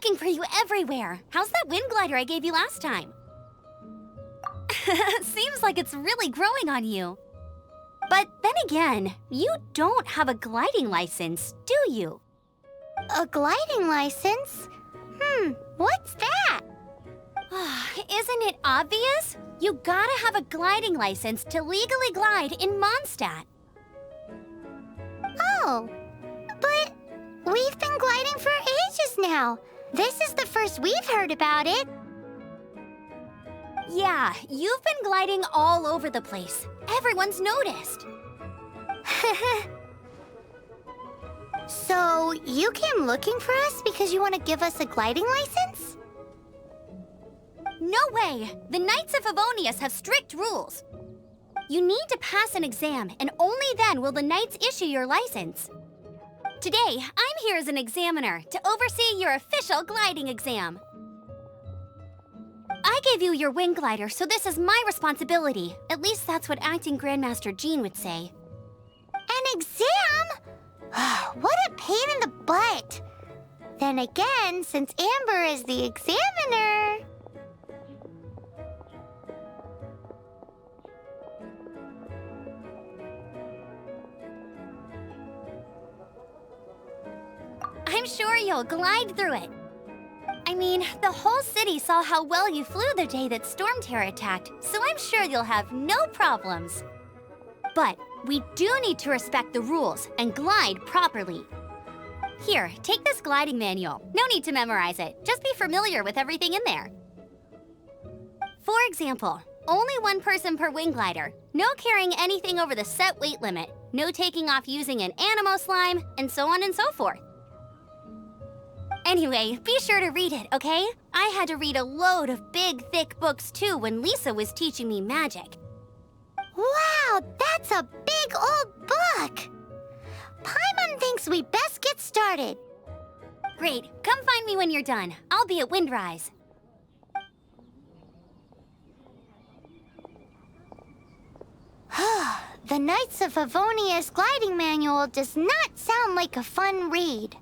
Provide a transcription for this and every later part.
looking for you everywhere. How's that wind glider I gave you last time? Seems like it's really growing on you. But then again, you don't have a gliding license, do you? A gliding license? What's that? Isn't it obvious? You gotta have a gliding license to legally glide in Mondstadt. Oh, but we've been gliding for ages now. This is the first we've heard about it. Yeah, you've been gliding all over the place. Everyone's noticed. So, you came looking for us because you want to give us a gliding license? No way! The Knights of Favonius have strict rules. You need to pass an exam, and only then will the Knights issue your license. Today, I'm here as an examiner to oversee your official gliding exam. I gave you your wing glider, so this is my responsibility. At least that's what Acting Grandmaster Jean would say. An exam? What a pain in the butt. Then again, since Amber is the examiner... I'm sure you'll glide through it. I mean, the whole city saw how well you flew the day that Storm Terror attacked, so I'm sure you'll have no problems. But we do need to respect the rules and glide properly. Here, take this gliding manual. No need to memorize it. Just be familiar with everything in there. For example, only one person per wing glider, no carrying anything over the set weight limit, no taking off using an animo slime, and so on and so forth. Anyway, be sure to read it, okay? I had to read a load of big, thick books too when Lisa was teaching me magic. Wow, that's a big old book! Paimon thinks we best get started. Great, come find me when you're done. I'll be at Windrise. The Knights of Favonius gliding manual does not sound like a fun read.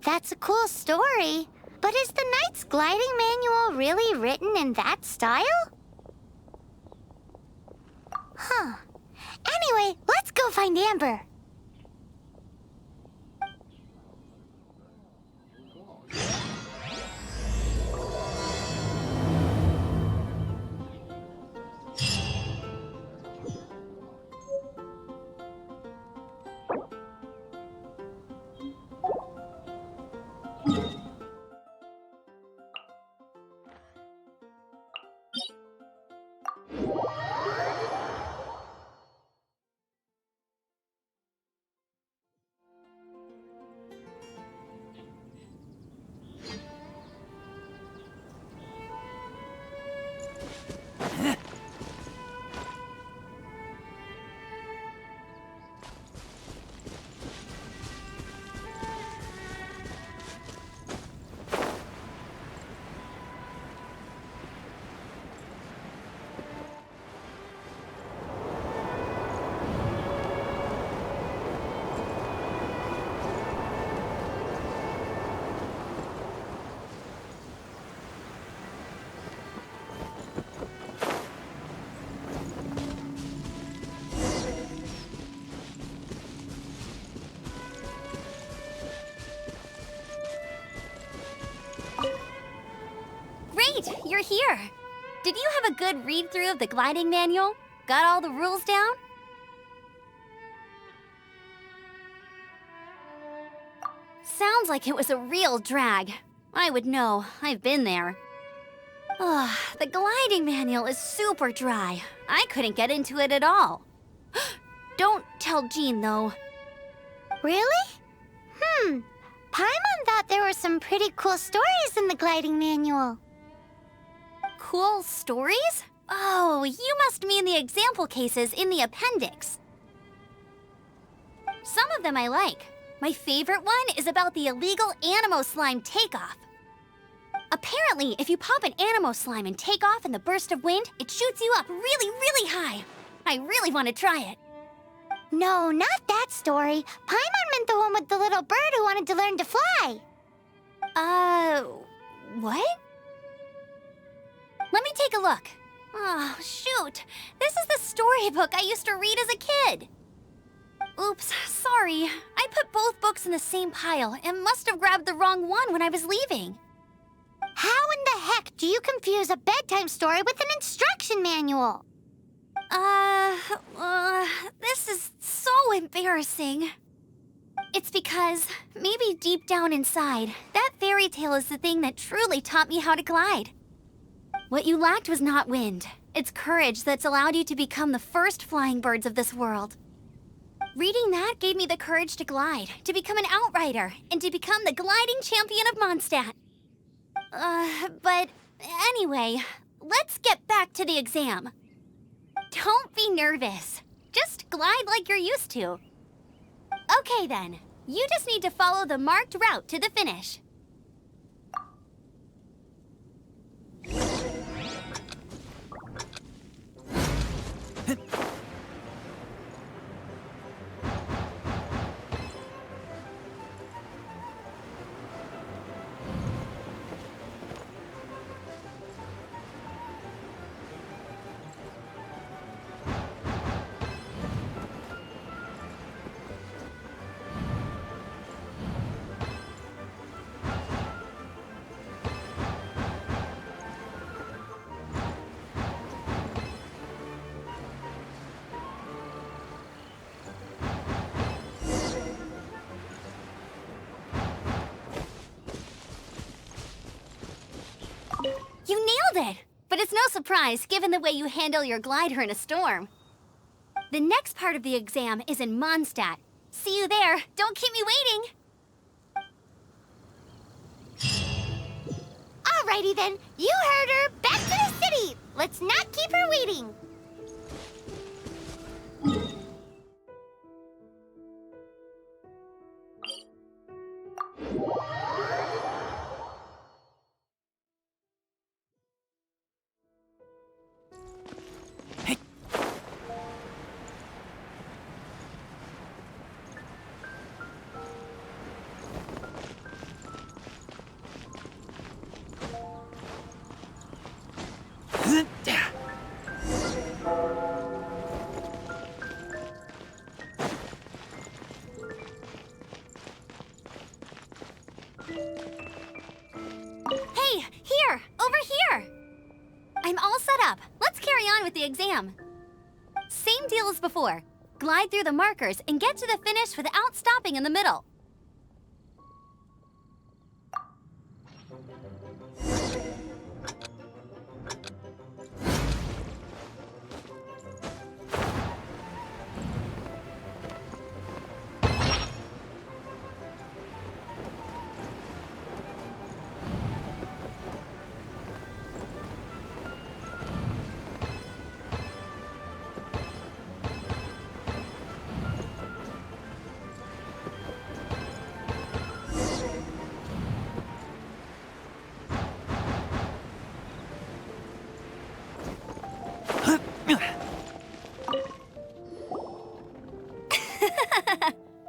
That's a cool story. But is the Knight's gliding manual really written in that style? Anyway, let's go find Amber. you're here. Did you have a good read-through of the gliding manual? Got all the rules down? Sounds like it was a real drag. I would know. I've been there. Ugh, the gliding manual is super dry. I couldn't get into it at all. Don't tell Jean, though. Really? Paimon thought there were some pretty cool stories in the gliding manual. Cool stories? Oh, you must mean the example cases in the appendix. Some of them I like. My favorite one is about the illegal Animo Slime takeoff. Apparently, if you pop an Animo Slime and take off in the burst of wind, it shoots you up really, really high. I really want to try it. No, not that story. Paimon meant the one with the little bird who wanted to learn to fly. What? Let me take a look. Oh, shoot. This is the storybook I used to read as a kid. Oops, sorry. I put both books in the same pile and must have grabbed the wrong one when I was leaving. How in the heck do you confuse a bedtime story with an instruction manual? This is so embarrassing. It's because, maybe deep down inside, that fairy tale is the thing that truly taught me how to glide. What you lacked was not wind. It's courage that's allowed you to become the first flying birds of this world. Reading that gave me the courage to glide, to become an Outrider, and to become the gliding champion of Mondstadt. But anyway, let's get back to the exam. Don't be nervous. Just glide like you're used to. Okay then, you just need to follow the marked route to the finish. You nailed it! But it's no surprise, given the way you handle your glider in a storm. The next part of the exam is in Mondstadt. See you there. Don't keep me waiting. Alrighty then, you heard her. Back to the city. Let's not keep her waiting. Hey, here! Over here! I'm all set up. Let's carry on with the exam. Same deal as before. Glide through the markers and get to the finish without stopping in the middle.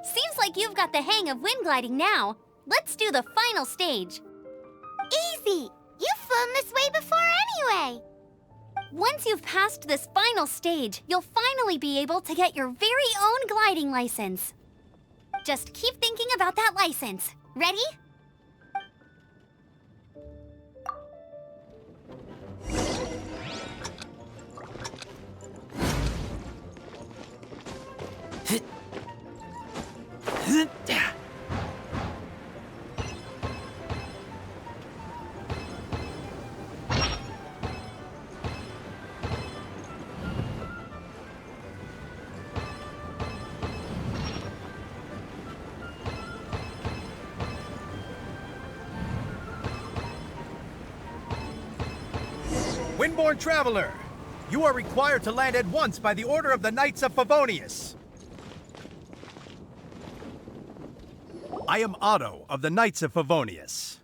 Seems like you've got the hang of wind gliding now. Let's do the final stage. Easy. You've flown this way before anyway. Once you've passed this final stage, you'll finally be able to get your very own gliding license. Just keep thinking about that license. Ready? Windborne Traveler, you are required to land at once by the order of the Knights of Favonius. I am Otto of the Knights of Favonius.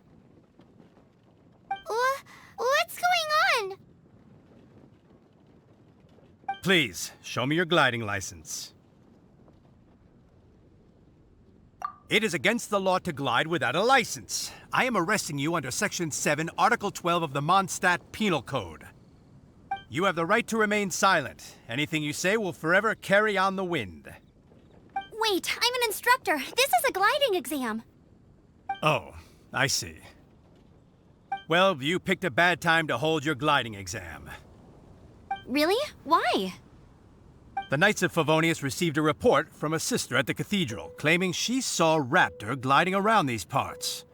What's going on? Please, show me your gliding license. It is against the law to glide without a license. I am arresting you under Section 7, Article 12 of the Mondstadt Penal Code. You have the right to remain silent. Anything you say will forever carry on the wind. Wait, I'm an instructor. This is a gliding exam. Oh, I see. Well, you picked a bad time to hold your gliding exam. Really? Why? The Knights of Favonius received a report from a sister at the cathedral claiming she saw Raptor gliding around these parts.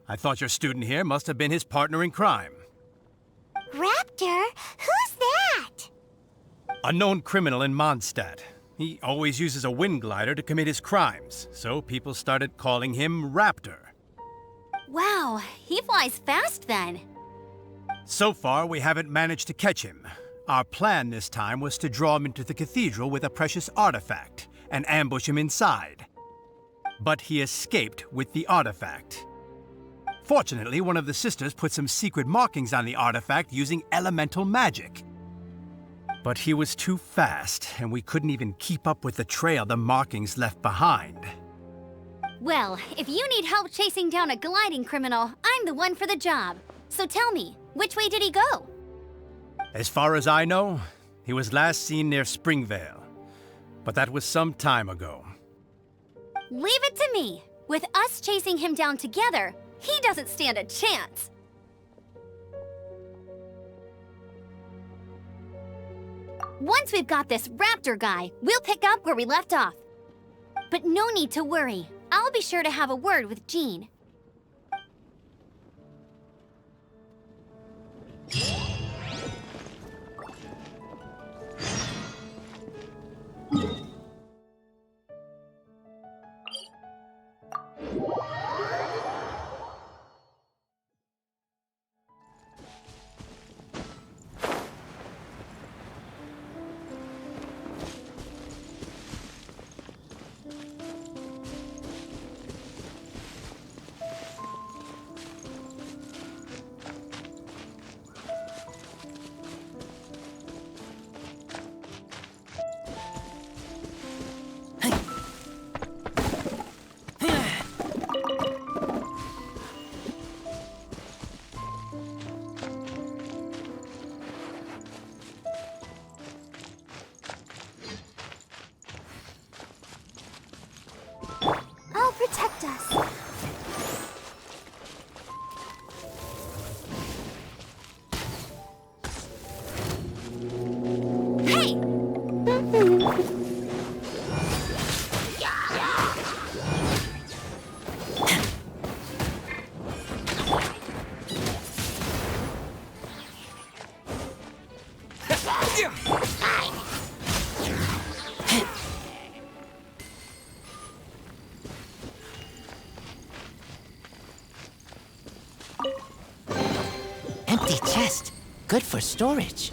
I thought your student here must have been his partner in crime. Raptor? Who's that? A known criminal in Mondstadt. He always uses a wind glider to commit his crimes, so people started calling him Raptor. Wow, he flies fast then. So far, we haven't managed to catch him. Our plan this time was to draw him into the cathedral with a precious artifact and ambush him inside. But he escaped with the artifact. Fortunately, one of the sisters put some secret markings on the artifact using elemental magic. But he was too fast, and we couldn't even keep up with the trail the markings left behind. Well, if you need help chasing down a gliding criminal, I'm the one for the job. So tell me, which way did he go? As far as I know, he was last seen near Springvale. But that was some time ago. Leave it to me. With us chasing him down together, he doesn't stand a chance. Once we've got this Raptor guy, we'll pick up where we left off. But no need to worry. I'll be sure to have a word with Jean. I'll protect us. Hey! Empty chest. Good for storage.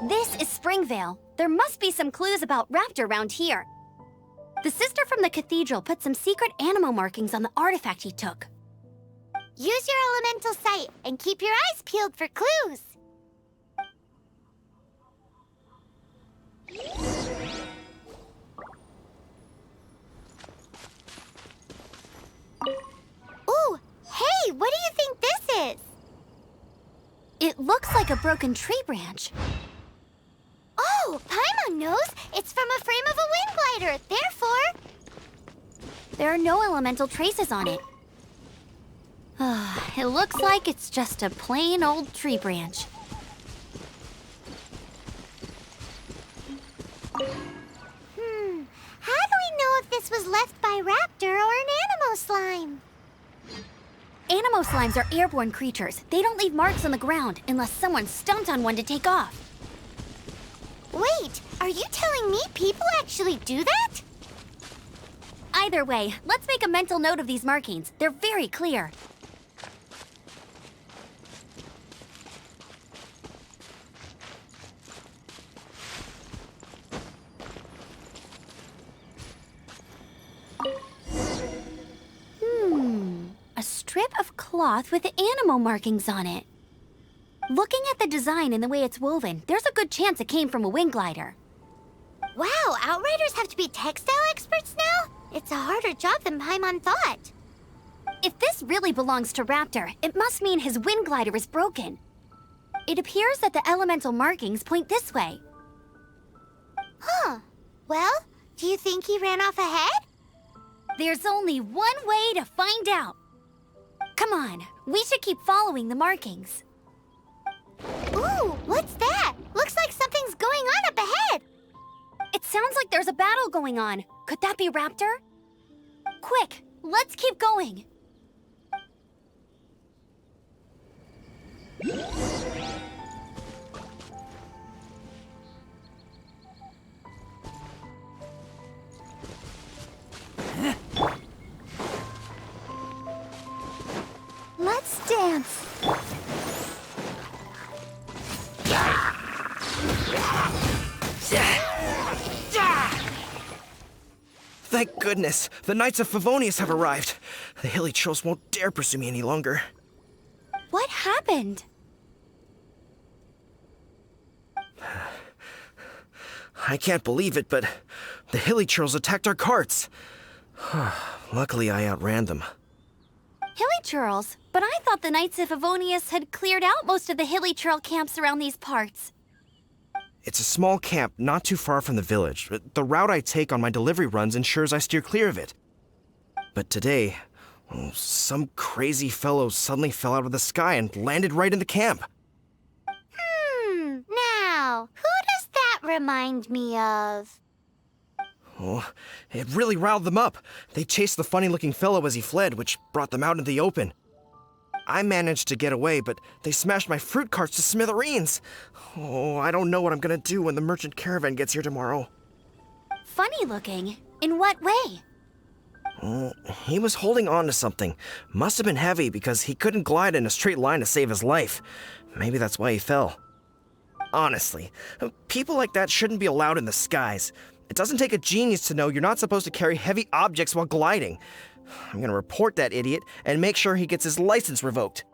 This is Springvale. There must be some clues about Raptor around here. The sister from the cathedral put some secret animal markings on the artifact he took. Use your elemental sight and keep your eyes peeled for clues. Ooh, hey, what do you think this is? It looks like a broken tree branch. Oh, Paimon knows. It's from a frame of a wind glider. Therefore, There are no elemental traces on it. It looks like it's just a plain old tree branch. how do we know if this was left by Raptor or an Animo slime? Animo slimes are airborne creatures. They don't leave marks on the ground unless someone stomped on one to take off. Wait, are you telling me people actually do that? Either way, let's make a mental note of these markings. They're very clear. A strip of cloth with animal markings on it. Looking at the design and the way it's woven, there's a good chance it came from a wind glider. Wow, Outriders have to be textile experts now? It's a harder job than Paimon thought. If this really belongs to Raptor, it must mean his wind glider is broken. It appears that the elemental markings point this way. Huh. Well, do you think he ran off ahead? There's only one way to find out. Come on, we should keep following the markings. Ooh, what's that? Looks like something's going on up ahead. It sounds like there's a battle going on. Could that be Raptor? Quick, let's keep going. Let's dance. Thank goodness, the Knights of Favonius have arrived. The hilly trolls won't dare pursue me any longer. What happened? I can't believe it, but the hilly trolls attacked our carts. Luckily, I outran them. Hilly churls? But I thought the Knights of Favonius had cleared out most of the hilly churl camps around these parts. It's a small camp not too far from the village. The route I take on my delivery runs ensures I steer clear of it. But today, some crazy fellow suddenly fell out of the sky and landed right in the camp. Now, who does that remind me of? Oh, it really riled them up. They chased the funny-looking fellow as he fled, which brought them out into the open. I managed to get away, but they smashed my fruit carts to smithereens. Oh, I don't know what I'm gonna do when the merchant caravan gets here tomorrow. Funny looking? In what way? He was holding on to something. Must have been heavy because he couldn't glide in a straight line to save his life. Maybe that's why he fell. Honestly, people like that shouldn't be allowed in the skies. It doesn't take a genius to know you're not supposed to carry heavy objects while gliding. I'm gonna report that idiot and make sure he gets his license revoked.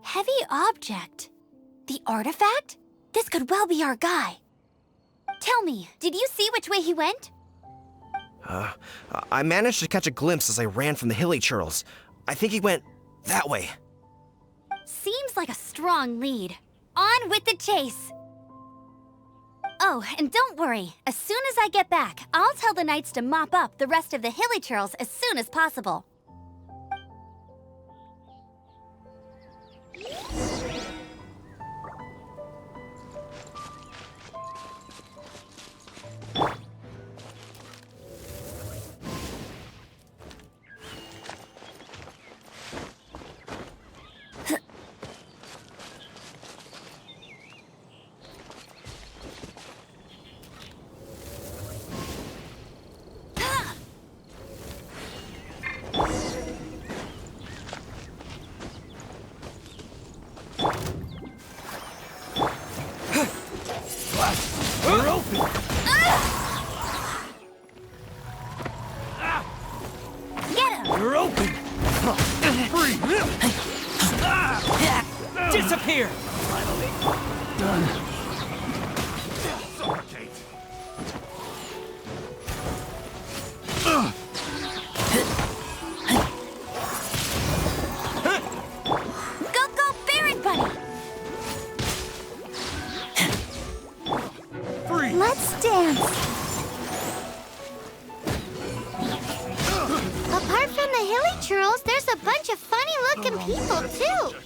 Heavy object? The artifact? This could well be our guy. Tell me, did you see which way he went? I managed to catch a glimpse as I ran from the hilly churls. I think he went that way. Seems like a strong lead. On with the chase! Oh, and don't worry. As soon as I get back, I'll tell the knights to mop up the rest of the hilly churls as soon as possible. Go, go, Baron Bunny! Let's dance. Apart from the hilly churls, there's a bunch of funny-looking people, too.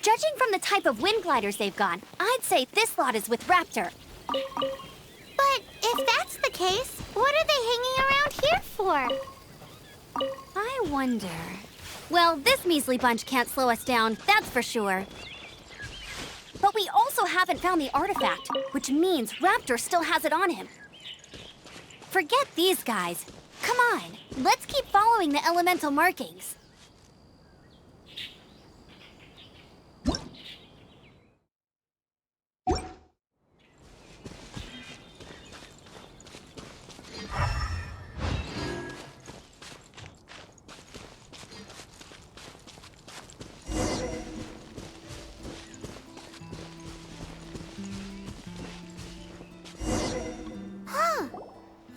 Judging from the type of wind gliders they've gone, I'd say this lot is with Raptor. But if that's the case, what are they hanging around here for? I wonder... Well, this measly bunch can't slow us down, that's for sure. But we also haven't found the artifact, which means Raptor still has it on him. Forget these guys. Come on, let's keep following the elemental markings.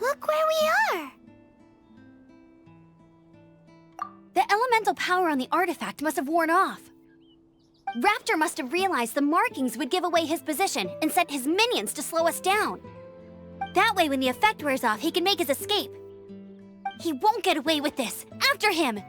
Look where we are. The elemental power on the artifact must have worn off. Raptor must have realized the markings would give away his position and sent his minions to slow us down. That way, when the effect wears off, he can make his escape. He won't get away with this. After him!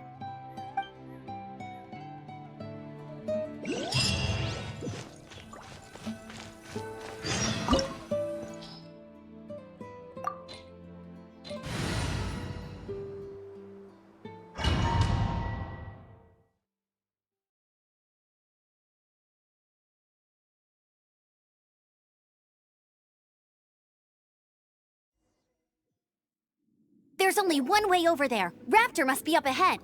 There's only one way over there. Raptor must be up ahead.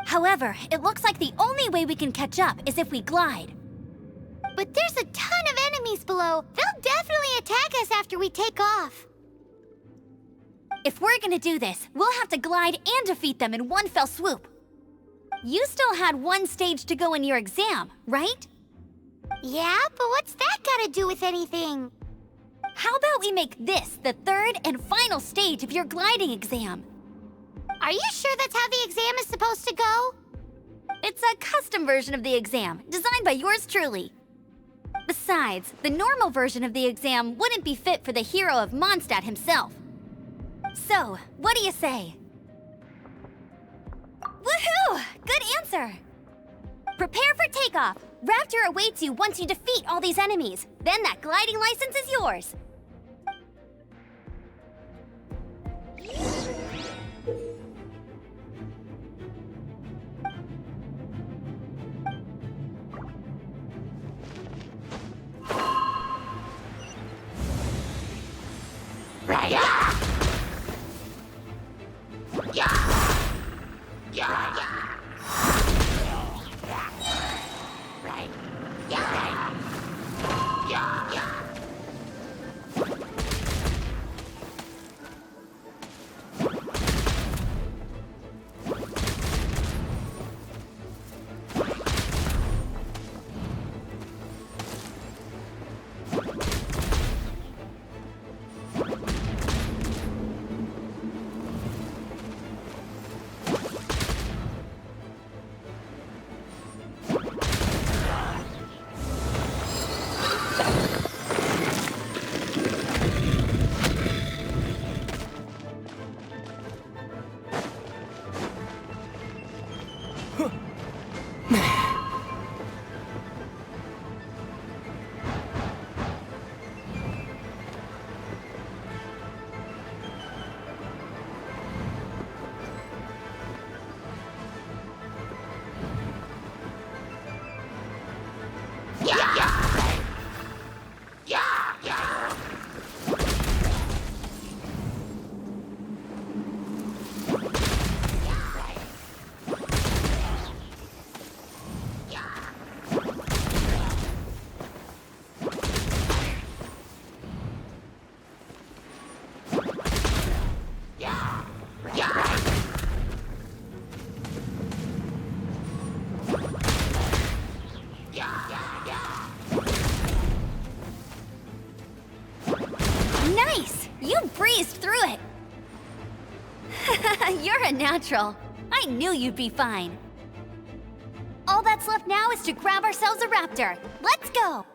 However, it looks like the only way we can catch up is if we glide. But there's a ton of enemies below. They'll definitely attack us after we take off. If we're gonna do this, we'll have to glide and defeat them in one fell swoop. You still had one stage to go in your exam, right? Yeah, but what's that gotta do with anything? How about we make this the third and final stage of your gliding exam? Are you sure that's how the exam is supposed to go? It's a custom version of the exam, designed by yours truly. Besides, the normal version of the exam wouldn't be fit for the hero of Mondstadt himself. So, what do you say? Woohoo! Good answer! Prepare for takeoff. Raptor awaits you once you defeat all these enemies. Then that gliding license is yours. Nice! You breezed through it! You're a natural. I knew you'd be fine. All that's left now is to grab ourselves a raptor. Let's go!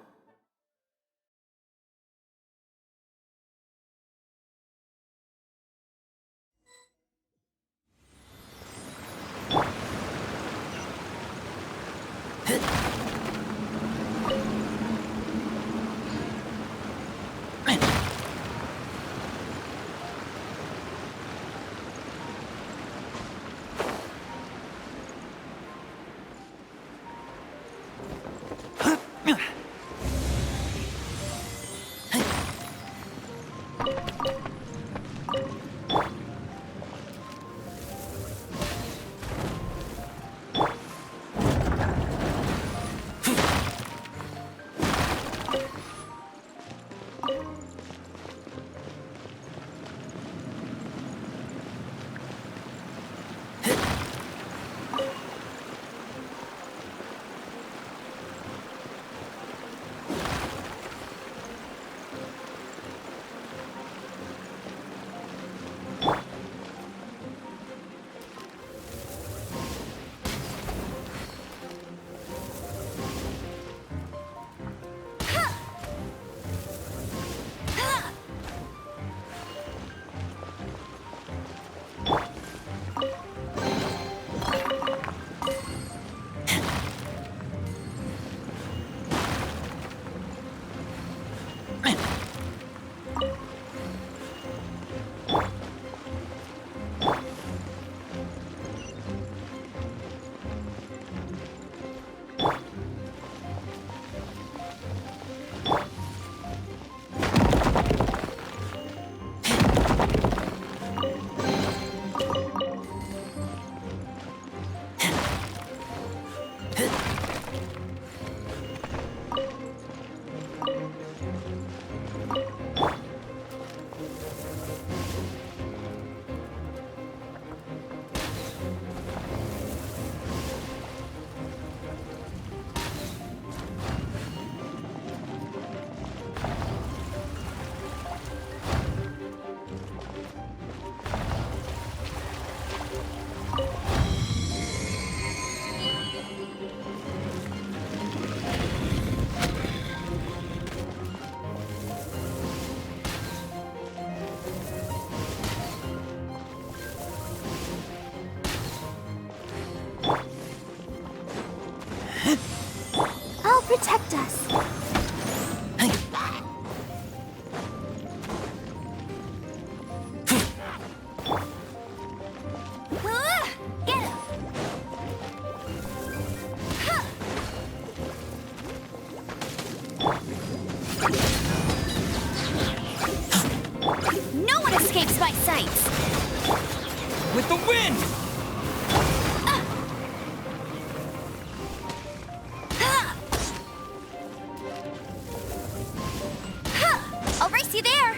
I'll protect us. Get him! No one escapes my sights! With the wind! I'll race you there!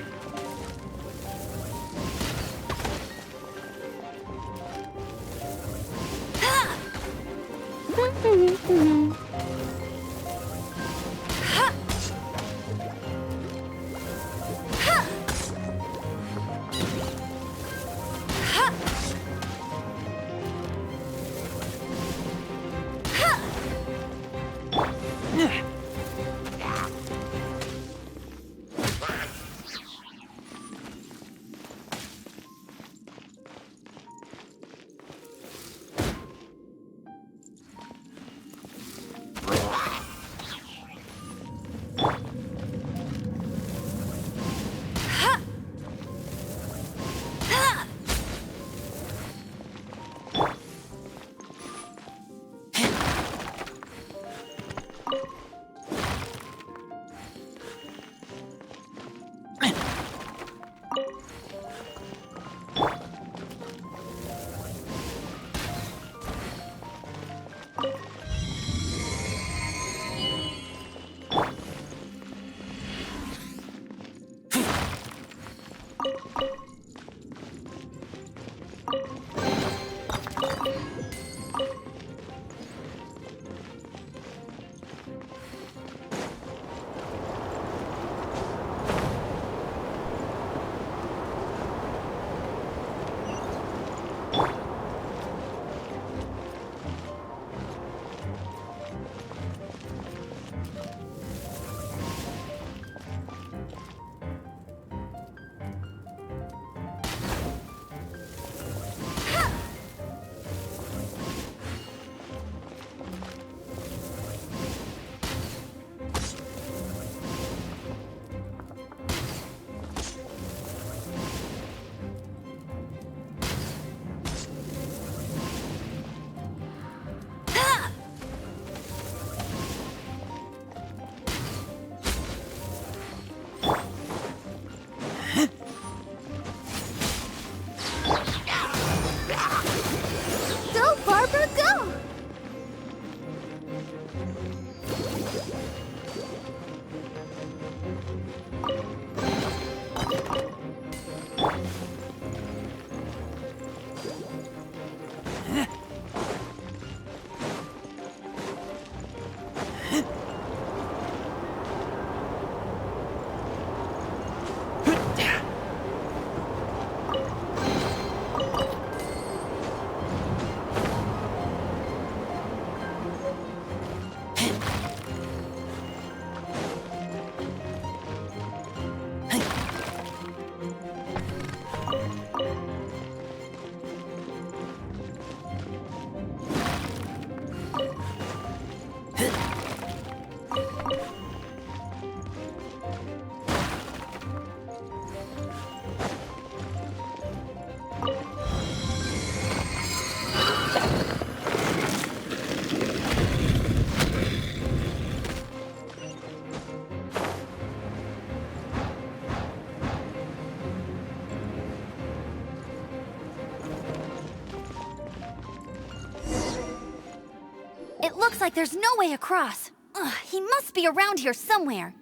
Looks like there's no way across. Ugh, he must be around here somewhere.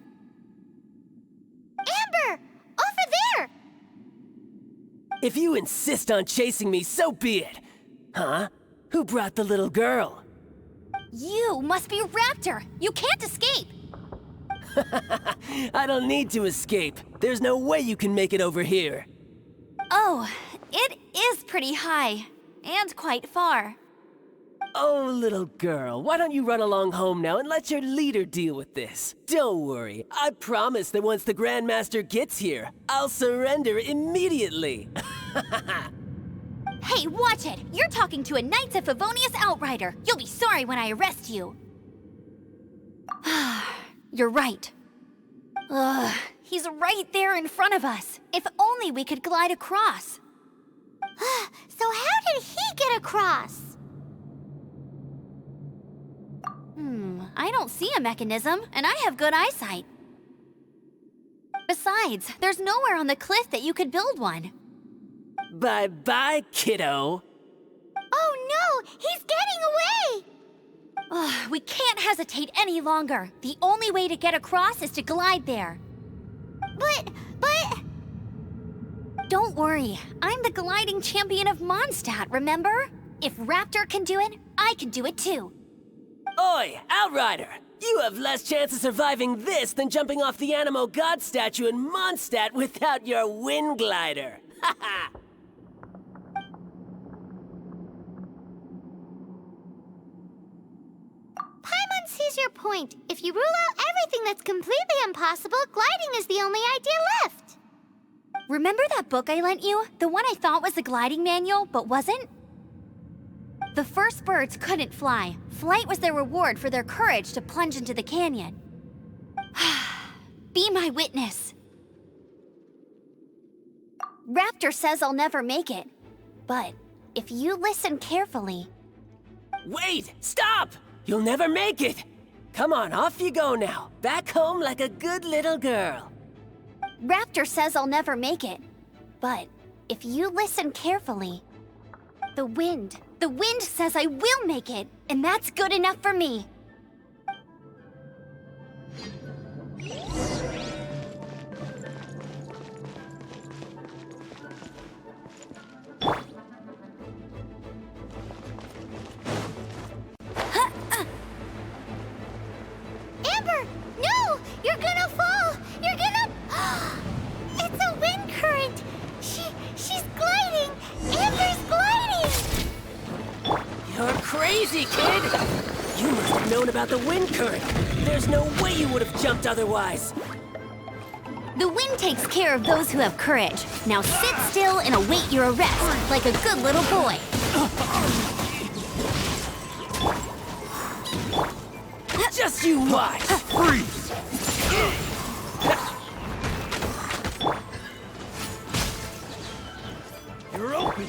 Amber! Over there! If you insist on chasing me, so be it. Huh? Who brought the little girl? You must be Raptor. You can't escape. I don't need to escape. There's no way you can make it over here. Oh, it is pretty high. And quite far. Oh, little girl, why don't you run along home now and let your leader deal with this? Don't worry, I promise that once the Grandmaster gets here, I'll surrender immediately. Hey, watch it! You're talking to a Knights of Favonius Outrider. You'll be sorry when I arrest you. You're right. Ugh, he's right there in front of us. If only we could glide across. So how did he get across? I don't see a mechanism, and I have good eyesight. Besides, there's nowhere on the cliff that you could build one. Bye-bye, kiddo. Oh no! He's getting away! Ugh, we can't hesitate any longer. The only way to get across is to glide there. But... Don't worry, I'm the gliding champion of Mondstadt, remember? If Raptor can do it, I can do it too. Oi, Outrider! You have less chance of surviving this than jumping off the Animo God statue in Mondstadt without your wind glider. Haha! Paimon sees your point. If you rule out everything that's completely impossible, gliding is the only idea left. Remember that book I lent you? The one I thought was the gliding manual, but wasn't? The first birds couldn't fly. Flight was their reward for their courage to plunge into the canyon. Be my witness. Raptor says I'll never make it. But if you listen carefully... Wait! Stop! You'll never make it! Come on, off you go now. Back home like a good little girl. Raptor says I'll never make it. But if you listen carefully... The wind says I will make it, and that's good enough for me. Amber! No! You're gonna fall! You're gonna... It's a wind current! She's gliding! Amber's gliding! You're crazy, kid! You must have known about the wind current. There's no way you would have jumped otherwise. The wind takes care of those who have courage. Now sit still and await your arrest, like a good little boy. Just you watch! Freeze! You're open!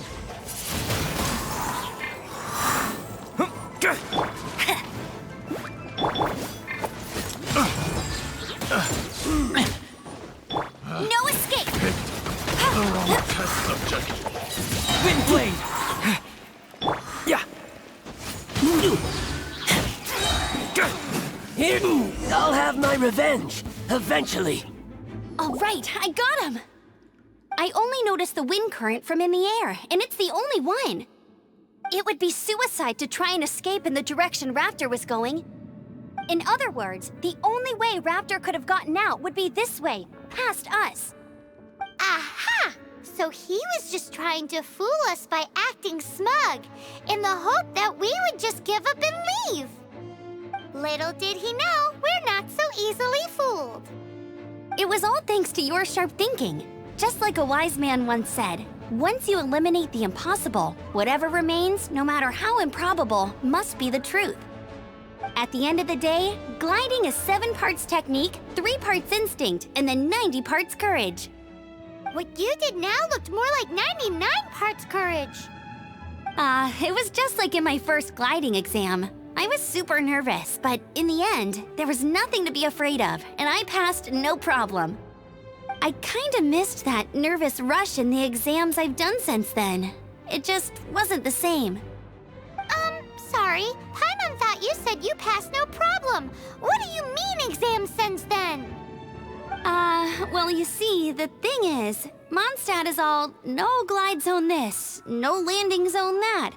No escape! The wrong test subject. Wind blade! Yeah. Here, I'll have my revenge. Eventually. All right, I got him! I only noticed the wind current from in the air, and it's the only one. It would be suicide to try and escape in the direction Raptor was going. In other words, the only way Raptor could have gotten out would be this way, past us. Aha! So he was just trying to fool us by acting smug, in the hope that we would just give up and leave. Little did he know, we're not so easily fooled. It was all thanks to your sharp thinking. Just like a wise man once said, once you eliminate the impossible, whatever remains, no matter how improbable, must be the truth. At the end of the day, gliding is 7 parts technique, 3 parts instinct, and then 90 parts courage. What you did now looked more like 99 parts courage. It was just like in my first gliding exam. I was super nervous, but in the end, there was nothing to be afraid of, and I passed no problem. I kinda missed that nervous rush in the exams I've done since then. It just wasn't the same. Sorry. Paimon thought thought you said you passed no problem. What do you mean exam sense then? Well, you see, the thing is, Mondstadt is all no glide zone this, no landing zone that.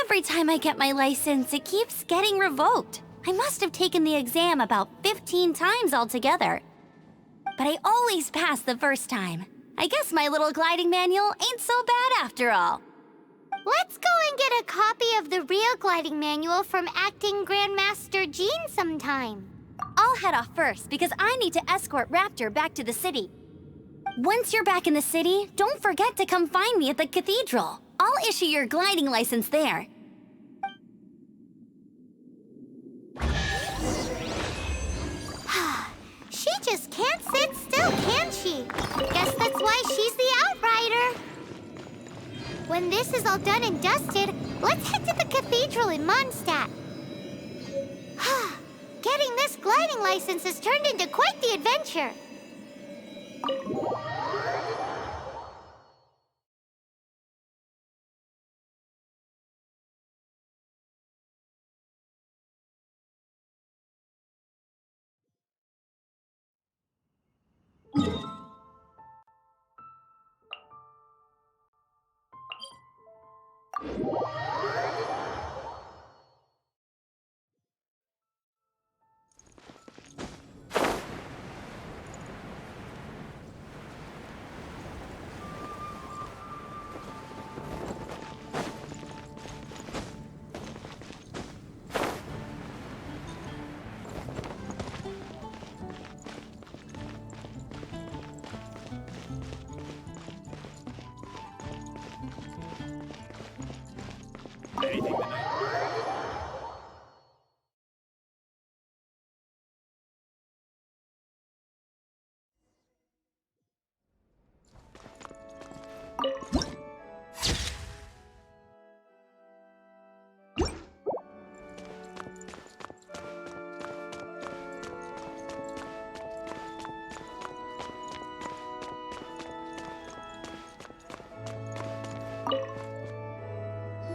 Every time I get my license, it keeps getting revoked. I must have taken the exam about 15 times altogether. But I always pass the first time. I guess my little gliding manual ain't so bad after all. Let's go and get a copy of the real gliding manual from Acting Grandmaster Jean sometime. I'll head off first because I need to escort Raptor back to the city. Once you're back in the city, don't forget to come find me at the cathedral. I'll issue your gliding license there. She just can't sit still, can she? Guess that's why she's the Outrider. When this is all done and dusted, let's head to the cathedral in Mondstadt. Getting this gliding license has turned into quite the adventure.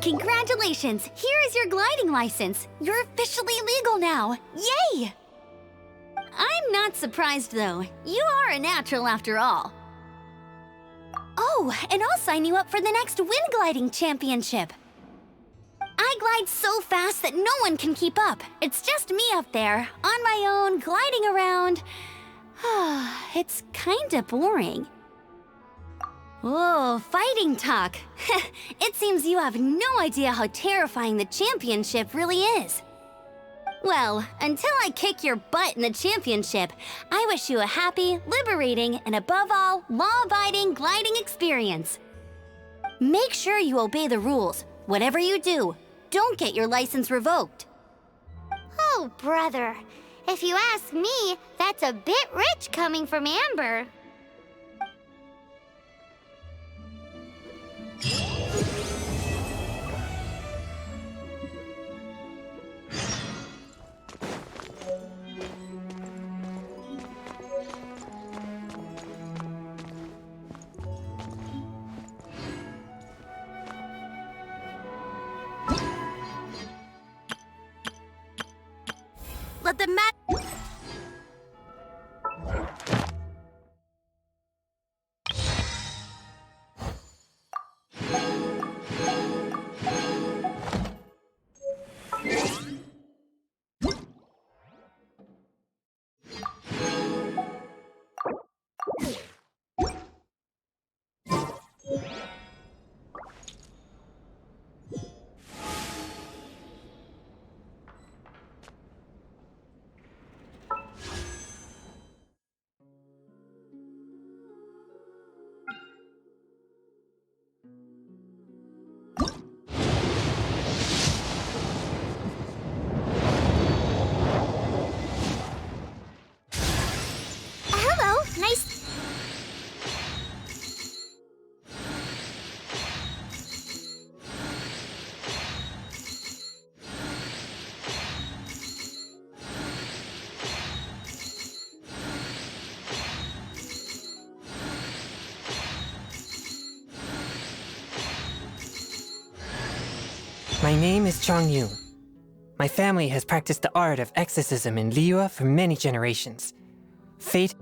Congratulations! Here is your gliding license. You're officially legal now. Yay! I'm not surprised, though. You are a natural after all. Oh, and I'll sign you up for the next wind gliding championship. I glide so fast that no one can keep up. It's just me up there, on my own, gliding around. It's kinda boring. Oh, fighting talk. It seems you have no idea how terrifying the championship really is. Well, until I kick your butt in the championship, I wish you a happy, liberating, and above all, law-abiding gliding experience. Make sure you obey the rules. Whatever you do, don't get your license revoked. Oh, brother. If you ask me, that's a bit rich coming from Amber. Let the mat... My name is Chong Yu. My family has practiced the art of exorcism in Liyue for many generations. Fate...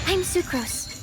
I'm Sucrose.